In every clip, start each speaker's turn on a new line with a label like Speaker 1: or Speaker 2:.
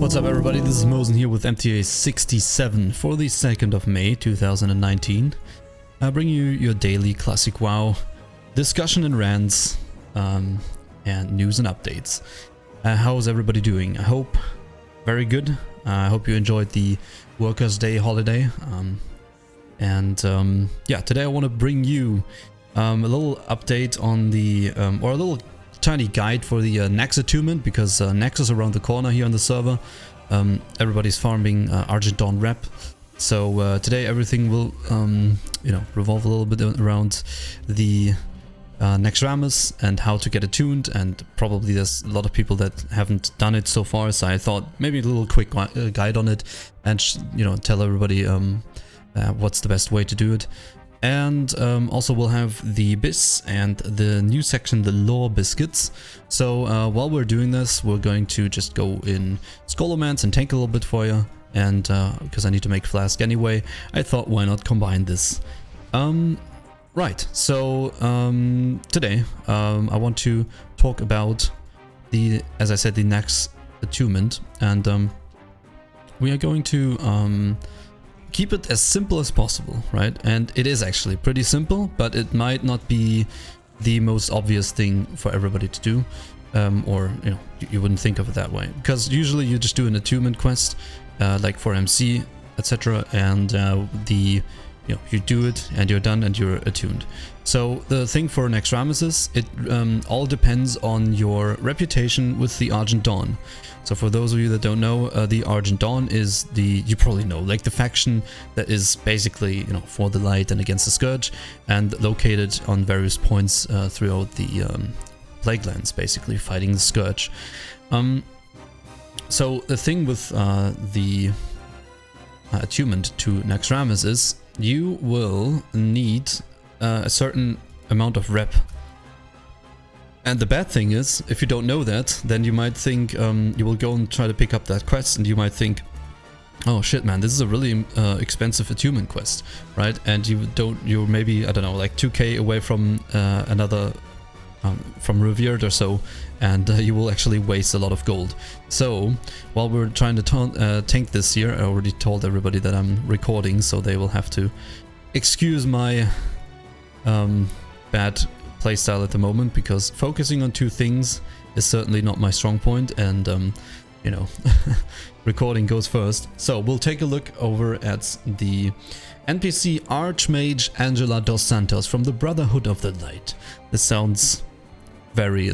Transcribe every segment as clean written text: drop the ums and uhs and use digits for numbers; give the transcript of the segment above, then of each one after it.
Speaker 1: What's up everybody, this is Mosen here with MTA 67 for the 2nd of May 2019. I bring you your daily classic WoW discussion and rants and news and updates. How's everybody doing? I hope very good. I hope you enjoyed the Workers' Day holiday. Yeah, today I want to bring you a little update on the, or a little tiny guide for the Naxxramas Attunement, because Naxx is around the corner here on the server. Everybody's farming Argent Dawn rep, so today everything will revolve a little bit around the Naxxramas and how to get attuned, and probably there's a lot of people that haven't done it so far, so I thought maybe a little quick guide on it and tell everybody what's the best way to do it. And also we'll have the BIS and the new section, the lore Biscuits. So while we're doing this, we're going to just go in Scholomance and tank a little bit for you. And because I need to make Flask anyway, I thought why not combine this. Right, so today I want to talk about the, as I said, the Naxxramas Attunement. And we are going to keep it as simple as possible, right? And it is actually pretty simple, but it might not be the most obvious thing for everybody to do, or you wouldn't think of it that way, because usually you just do an attunement quest, like for MC, etc., and you do it and you're done and you're attuned. So the thing for Naxxramas is it all depends on your reputation with the Argent Dawn. So for those of you that don't know, the Argent Dawn is the, you probably know, like the faction that is basically, for the light and against the Scourge, and located on various points throughout the Plague Lands, basically fighting the Scourge. So the thing with the attunement to Naxxramas is you will need a certain amount of rep. And the bad thing is, if you don't know that, then you might think you will go and try to pick up that quest, and you might think, oh shit man, this is a really expensive attunement quest, right? And you're maybe, I don't know, like 2k away from another, from Revered or so, and you will actually waste a lot of gold. So while we're trying to tank this here, I already told everybody that I'm recording, so they will have to excuse my bad playstyle at the moment, because focusing on two things is certainly not my strong point, and recording goes first. So we'll take a look over at the NPC Archmage Angela dos Santos from the Brotherhood of the Light. This sounds very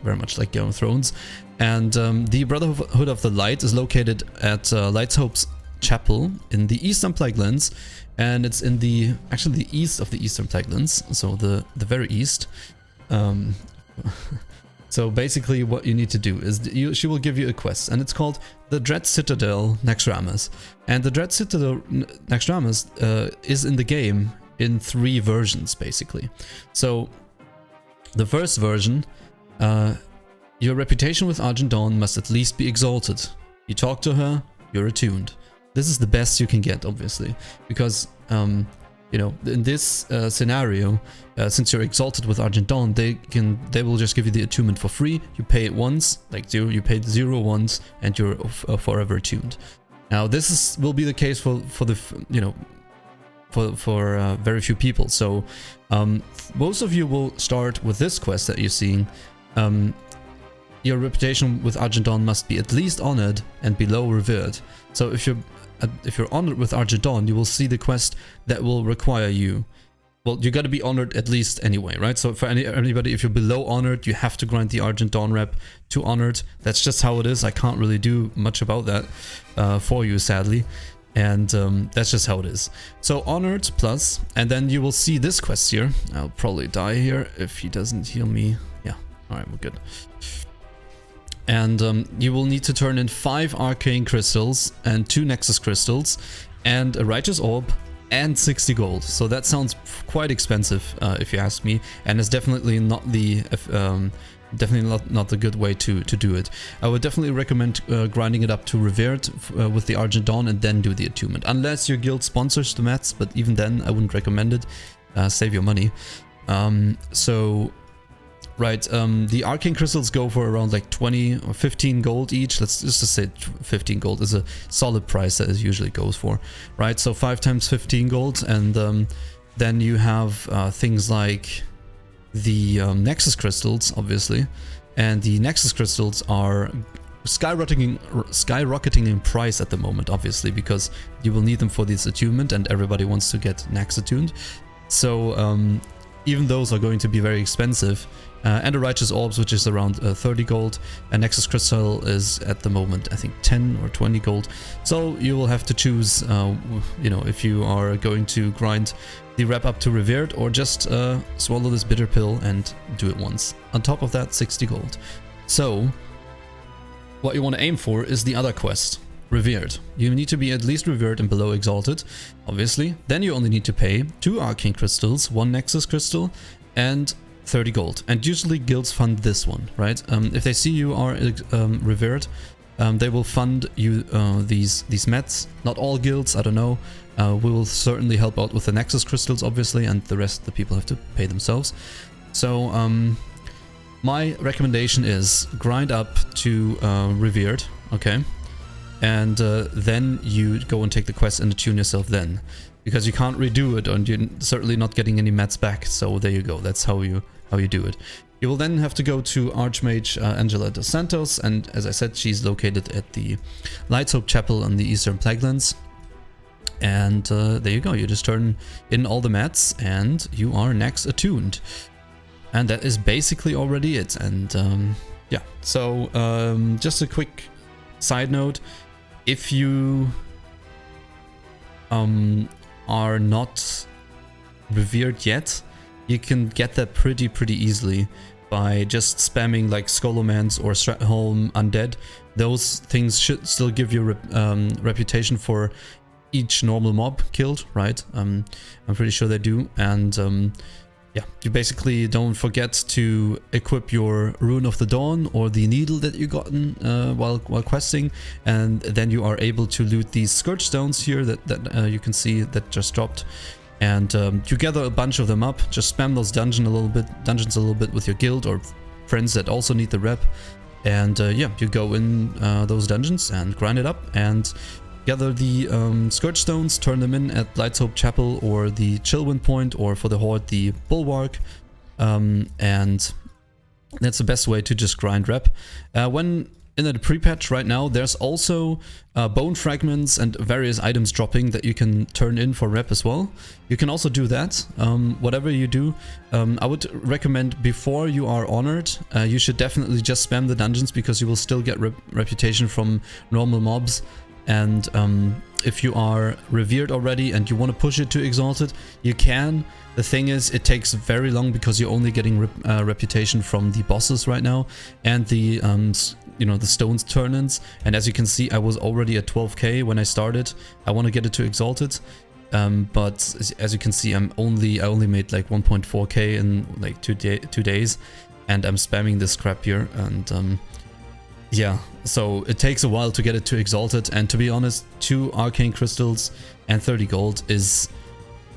Speaker 1: much like Game of Thrones. And the Brotherhood of the Light is located at Light's Hope's Chapel in the Eastern Plaguelands, and it's in the east of the Eastern Plaguelands, so the very east. So basically what you need to do is she will give you a quest, and it's called the Dread Citadel Naxxramas. And the Dread Citadel Naxxramas is in the game in 3 versions basically. So the first version, your reputation with Argent Dawn must at least be exalted. You talk to her, you're attuned. This is the best you can get, obviously, because in this scenario, since you're exalted with Argent Dawn, they will just give you the attunement for free. You pay it once, like you paid 0 once, and you're forever attuned. Now this will be the case for very few people. So most of you will start with this quest that you're seeing. Your reputation with Argent Dawn must be at least honored and below revered. So if you're honored with Argent Dawn, you will see the quest that will require you. Well, you got to be honored at least anyway, right? So for anybody, if you're below honored, you have to grind the Argent Dawn rep to honored. That's just how it is. I can't really do much about that for you, sadly. And that's just how it is. So honored plus, and then you will see this quest here. I'll probably die here if he doesn't heal me. Yeah, alright, we're good. And you will need to turn in 5 arcane crystals and 2 nexus crystals and a righteous orb and 60 gold. So that sounds quite expensive, if you ask me, and it's definitely not the not the good way to do it. I would definitely recommend grinding it up to Revered with the Argent Dawn and then do the attunement, unless your guild sponsors the mats, but even then I wouldn't recommend it. Save your money. So right? The arcane crystals go for around like 20 or 15 gold each. Let's just say 15 gold is a solid price that it usually goes for, right? So 5 times 15 gold, and then you have things like the Nexus crystals, obviously, and the Nexus crystals are skyrocketing in price at the moment, obviously, because you will need them for this attunement, and everybody wants to get Nax attuned. So even those are going to be very expensive. And the Righteous Orbs, which is around 30 gold, and Nexus Crystal is at the moment, I think, 10 or 20 gold. So you will have to choose, you know, if you are going to grind the rep up to Revered, or just swallow this bitter pill and do it once. On top of that, 60 gold. So what you want to aim for is the other quest, Revered. You need to be at least Revered and below Exalted, obviously. Then you only need to pay 2 Arcane Crystals, 1 Nexus Crystal, and 30 gold. And usually guilds fund this one, right? If they see you are Revered, they will fund you these meds. Not all guilds, I don't know. We will certainly help out with the Nexus Crystals, obviously, and the rest the people have to pay themselves. So my recommendation is grind up to Revered, okay? And then you go and take the quest and attune yourself then. Because you can't redo it, and you're certainly not getting any mats back, so there you go, that's how you do it. You will then have to go to Archmage Angela dos Santos, and as I said, she's located at the Light's Hope Chapel on the Eastern Plaguelands. And there you go, you just turn in all the mats, and you are Nax attuned. And that is basically already it, and yeah, so just a quick side note, if you are not Revered yet, you can get that pretty easily by just spamming like Skolomans or Stratholm Undead. Those things should still give you reputation for each normal mob killed, right? I'm pretty sure they do. And yeah, you basically don't forget to equip your Rune of the Dawn or the needle that you gotten while questing, and then you are able to loot these Scourge Stones here that you can see that just dropped. And you gather a bunch of them up, just spam those dungeons a little bit with your guild or friends that also need the rep. And yeah, you go in those dungeons and grind it up and gather the Scourge Stones, turn them in at Light's Hope Chapel or the Chillwind Point, or for the Horde, the Bulwark. And that's the best way to just grind rep. When in the pre-patch right now, there's also bone fragments and various items dropping that you can turn in for rep as well. You can also do that. Whatever you do, I would recommend before you are honored, you should definitely just spam the dungeons, because you will still get reputation from normal mobs. And if you are Revered already and you want to push it to Exalted, you can. The thing is, it takes very long because you're only getting reputation from the bosses right now and the you know, the stones turn-ins. And as you can see, I was already at 12k when I started. I want to get it to Exalted, but as you can see, I only made like 1.4k in like 2 days, and I'm spamming this crap here. And yeah, so it takes a while to get it to Exalted, and to be honest, 2 arcane crystals and 30 gold is,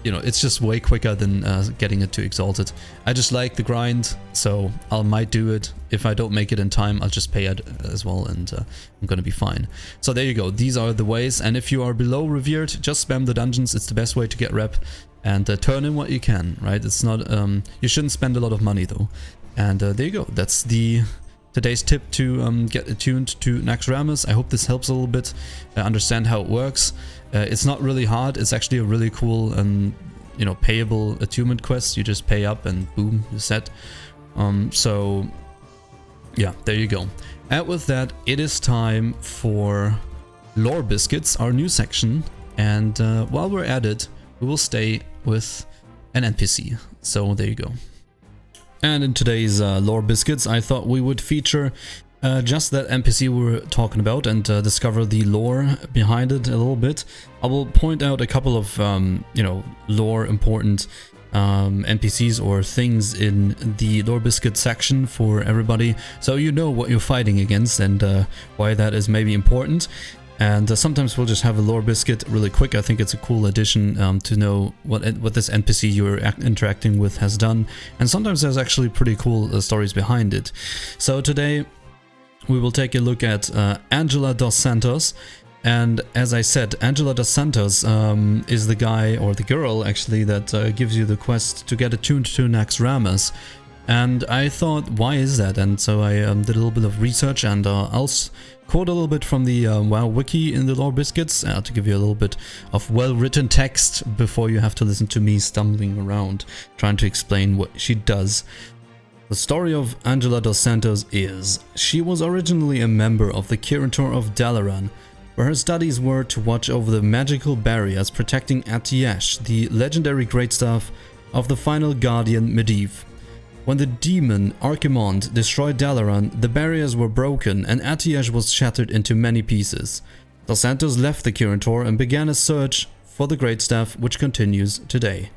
Speaker 1: you know, it's just way quicker than getting it to Exalted. I just like the grind, so I might do it. If I don't make it in time, I'll just pay it as well, and I'm gonna be fine. So there you go, these are the ways, and if you are below Revered, just spam the dungeons. It's the best way to get rep, and turn in what you can, right? It's not, you shouldn't spend a lot of money though. And there you go, that's today's tip to get attuned to Naxxramas. I hope this helps a little bit understand how it works. It's not really hard. It's actually a really cool and, you know, payable attunement quest. You just pay up and boom, you're set. So yeah, there you go. And with that, it is time for Lore Biscuits, our new section. And while we're at it, we will stay with an NPC. So there you go. And in today's Lore Biscuits, I thought we would feature just that NPC we were talking about and discover the lore behind it a little bit. I will point out a couple of, you know, lore important NPCs or things in the Lore Biscuit section for everybody, so you know what you're fighting against and why that is maybe important. And sometimes we'll just have a lore biscuit really quick. I think it's a cool addition to know what this NPC you're interacting with has done. And sometimes there's actually pretty cool stories behind it. So today we will take a look at Angela dos Santos. And as I said, Angela dos Santos is the guy, or the girl actually, that gives you the quest to get attuned to Naxxramas. And I thought, why is that? And so I did a little bit of research, and I'll quote a little bit from the WoW wiki in the lore biscuits to give you a little bit of well-written text before you have to listen to me stumbling around trying to explain what she does. The story of Angela dos Santos is, she was originally a member of the Kirintor of Dalaran, where her studies were to watch over the magical barriers protecting Etecc, the legendary greatstaff of the final guardian Medivh. When the demon Archimond destroyed Dalaran, the barriers were broken and Etecc was shattered into many pieces. Dos Santos left the Kirintor and began a search for the greatstaff, which continues today.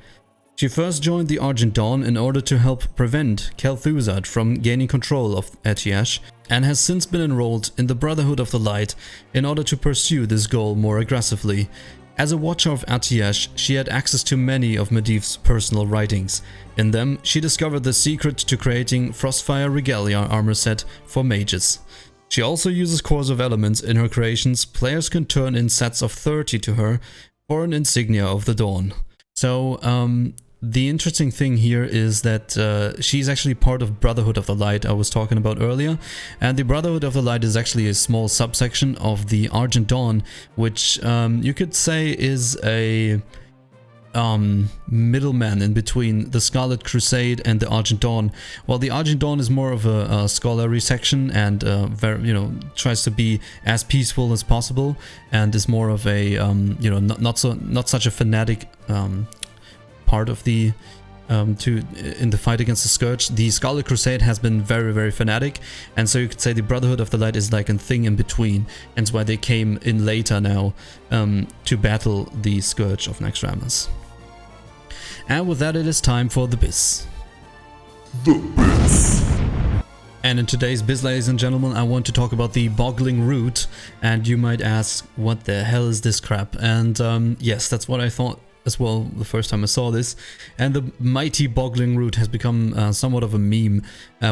Speaker 1: She first joined the Argent Dawn in order to help prevent Kel'Thuzad from gaining control of Etecc, and has since been enrolled in the Brotherhood of the Light in order to pursue this goal more aggressively. As a watcher of Etecc, she had access to many of Medivh's personal writings. In them, she discovered the secret to creating Frostfire Regalia armor set for mages. She also uses cores of elements in her creations. Players can turn in sets of 30 to her for an insignia of the Dawn. So, the interesting thing here is that she's actually part of Brotherhood of the Light I was talking about earlier, and the Brotherhood of the Light is actually a small subsection of the Argent Dawn, which you could say is a middleman in between the Scarlet Crusade and the Argent Dawn. While the Argent Dawn is more of a scholarly section and very, tries to be as peaceful as possible, and is more of a not such a fanatic part of the in the fight against the Scourge. The Scarlet Crusade has been very, very fanatic, and so you could say the Brotherhood of the Light is like a thing in between, and it's why they came in later now to battle the Scourge of Naxxramas. And with that, it is time for the BIS. The BIS. And in today's BIS, ladies and gentlemen, I want to talk about the Boggling route, and you might ask, what the hell is this crap? And yes, that's what I thought as well the first time I saw this. And the mighty Boggling route has become somewhat of a meme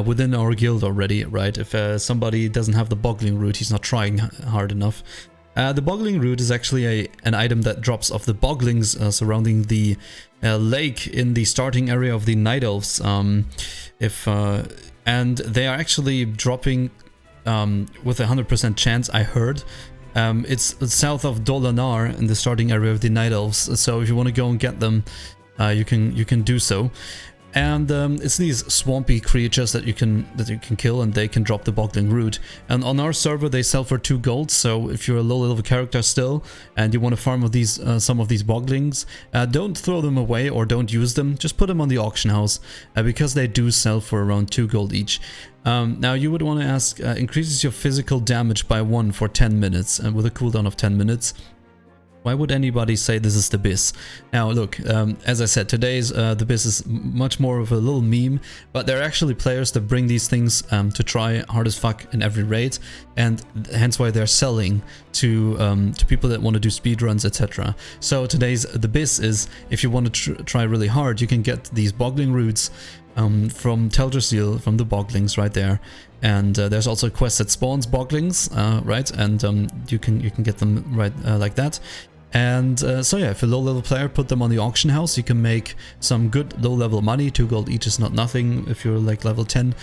Speaker 1: within our guild already, right? If somebody doesn't have the Boggling route, he's not trying hard enough. The Boggling route is actually an item that drops off the Bogglings surrounding the lake in the starting area of the Night Elves. And they are actually dropping with 100% chance, I heard. It's south of Dolanar in the starting area of the Night Elves, so if you want to go and get them, you can do so. And it's these swampy creatures that you can kill, and they can drop the Boggling root. And on our server, they sell for 2 gold. So if you're a low level character still, and you want to farm some of these Bogglings, don't throw them away or don't use them. Just put them on the auction house because they do sell for around 2 gold each. Now you would want to ask, increases your physical damage by 1 for 10 minutes, and with a cooldown of 10 minutes. Why would anybody say this is the BIS? Now look, as I said, today's the BIS is much more of a little meme, but there are actually players that bring these things to try hard as fuck in every raid, and hence why they're selling to people that want to do speedruns, etc. So today's the BIS is, if you want to try really hard, you can get these Boggling roots from Teldrassil, from the Bogglings right there. And there's also a quest that spawns Bogglings, right? And you can get them right like that. And so yeah, if you're a low-level player, put them on the auction house. You can make some good low-level money. 2 gold each is not nothing if you're like level 10.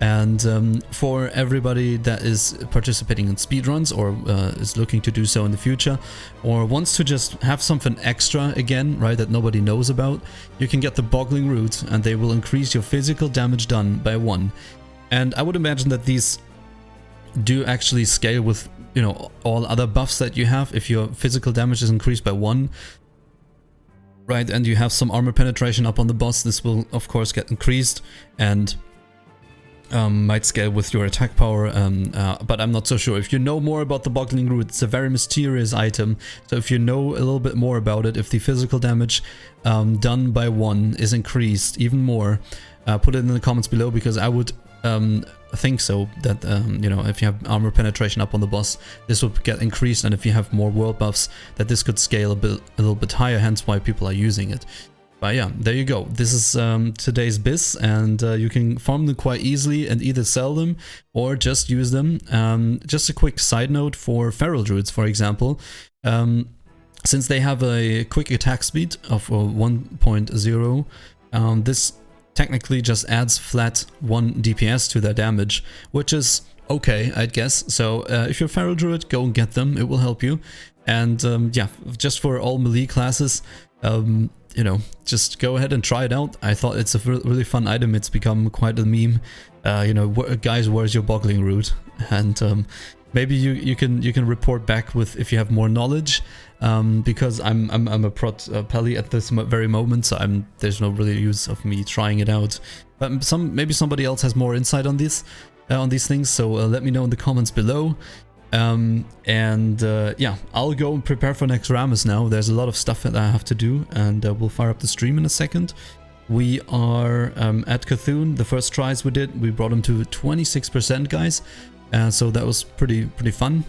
Speaker 1: And for everybody that is participating in speedruns or is looking to do so in the future, or wants to just have something extra again, right, that nobody knows about, you can get the Boggling root, and they will increase your physical damage done by 1. And I would imagine that these do actually scale with, all other buffs that you have. If your physical damage is increased by 1, right, and you have some armor penetration up on the boss, this will of course get increased and might scale with your attack power, but I'm not so sure. If you know more about the Boggling root, it's a very mysterious item, so if you know a little bit more about it, if the physical damage done by 1 is increased even more, put it in the comments below, because I would think so, that you know, if you have armor penetration up on the boss, this will get increased, and if you have more world buffs, that this could scale a little bit higher, hence why people are using it. But yeah, there you go. This is today's BIS, and you can farm them quite easily and either sell them or just use them. Just a quick side note for Feral Druids, for example. Since they have a quick attack speed of 1.0, this technically just adds flat 1 DPS to their damage, which is okay, I guess. So if you're a Feral Druid, go and get them, it will help you. And yeah, just for all melee classes, you know, just go ahead and try it out. I thought it's a really fun item. It's become quite a meme. You know, guys, where's your Boggling route? And maybe you can report back with if you have more knowledge, because I'm a prot Pelly at this very moment, so there's no really use of me trying it out. But maybe somebody else has more insight on this on these things. So let me know in the comments below. Yeah, I'll go and prepare for Naxxramas now. There's a lot of stuff that I have to do, and we'll fire up the stream in a second. We are at Cthulhu. The first tries we did, we brought him to 26%, guys. So that was pretty fun.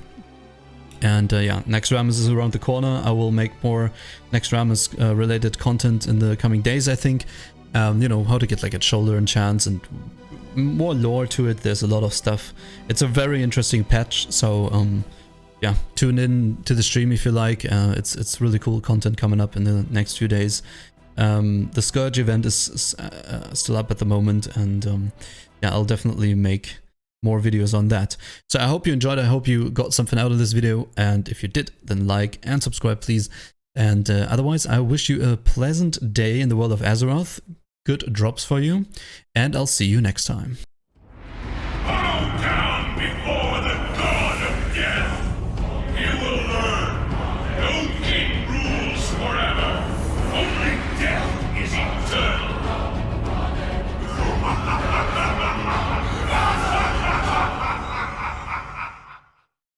Speaker 1: And yeah, Naxxramas is around the corner. I will make more Naxxramas related content in the coming days, I think. You know, how to get like a shoulder enchants and more lore to it. There's a lot of stuff. It's a very interesting patch, so yeah, tune in to the stream if you like. It's really cool content coming up in the next few days. The Scourge event is still up at the moment, and yeah, I'll definitely make more videos on that. So I hope you enjoyed. I hope you got something out of this video, and if you did, then like and subscribe, please. And otherwise, I wish you a pleasant day in the world of Azeroth. Good drops for you, and I'll see you next time.
Speaker 2: Bow down before